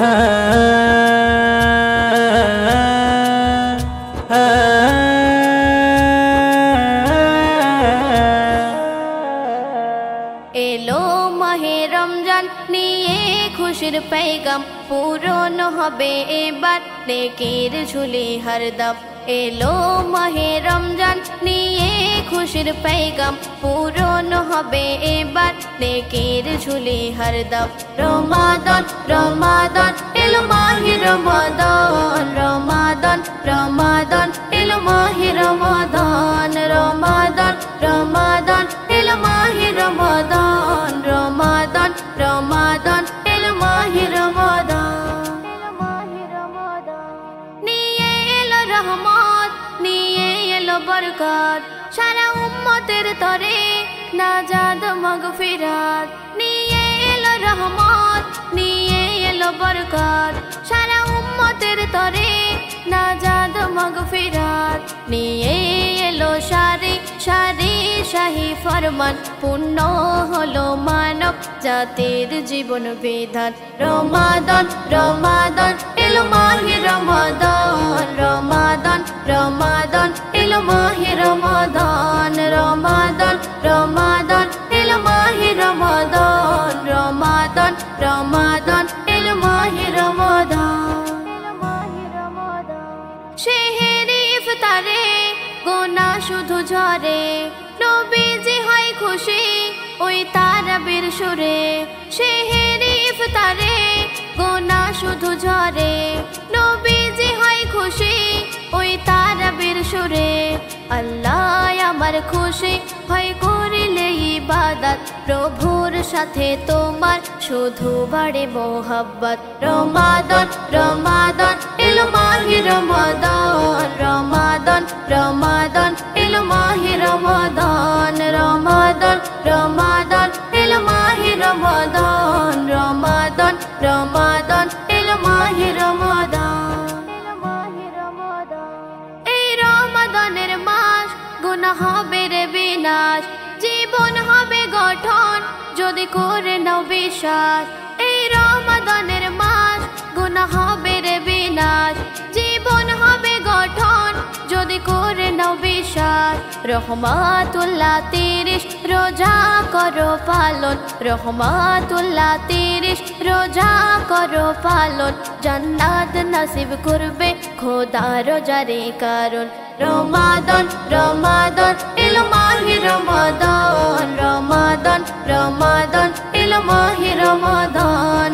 এলো মাহে রমজান নিয়ে খুশির पैगाम পূরণ হবে এবার নেকির ঝুলি হরদম। এলো মাহে রমজান নিয়ে খুশির पैगाम পূরণ হবে এবার নেকির ঝুলি হরদম। রমাদান রমাদান এলো মাহে রমাদান, রমাদান রমাদান এলো মাহে রমাদান, রমাদান রমাদান এলো মাহে রমাদান, রমাদান রমাদান এলো মাহে রমাদান। নিয়ে এলো রহমত নিয়ে এলো বরকত, সারা উম্মতের তরে নাজাত মাগফিরাত। নিয়ে এলো রহমত নিয়ে এলো বরকত, সারা উম্মতের তরে নাজাত মাগফিরাত। নিয়ে এলো সারি সারি শাহী ফরমান, পূর্ণ হলো মানব জাতির জীবন বিধান। রমাদান রমাদান এলো মাহে রমাদান, রমাদান রমাদান এলো মাহে রমাদান, রমাদান রমাদান এলো মাহে রমাদান, রমাদান রমাদান এলো মাহে রমাদান। সেহেরি ইফতারে গোনাহ শুধু ঝরে, নবীজি হয় খুশি ওই তারাবির সুরে। সেহেরি ইফতারে গোনাহ শুধু ঝরে, নবীজি হয় খুশি ওই তারাবির সুরে। আল্লাহ আমার খুশি হয় করিলে ইবাদত, প্রভুর সাথে তোমার শুধু বাড়ে মোহাব্বত। রমাদান রমাদান এলো মাহে রমাদান, রমাদান রমাদান এলো মাহে রমাদান, রমাদান রমাদান এলো মাহে রমাদান, রমাদান রমাদান এলো মাহে রমাদান। এই রমাদানের মাস গুনাহ হবে রে বিনাশ, জীবন হবে গঠন যদি করে নাও বিশ্বাস। এই রমাদানের মাস গুনাহ হবে রে বিনাশ, জীবন হবে গঠন যদি করে নাও বিশ্বাস। রহমাতুল্লাহ 30 রোজা করো পালন, রহমাতুল্লাহ 30 রোজা করো পালন। জান্নাত নসিব করবে খোদা রোজারে কারণ। রমাদান রমাদান এলো মাহে রমাদান, রমাদান রমাদান এলো মাহে রমাদান,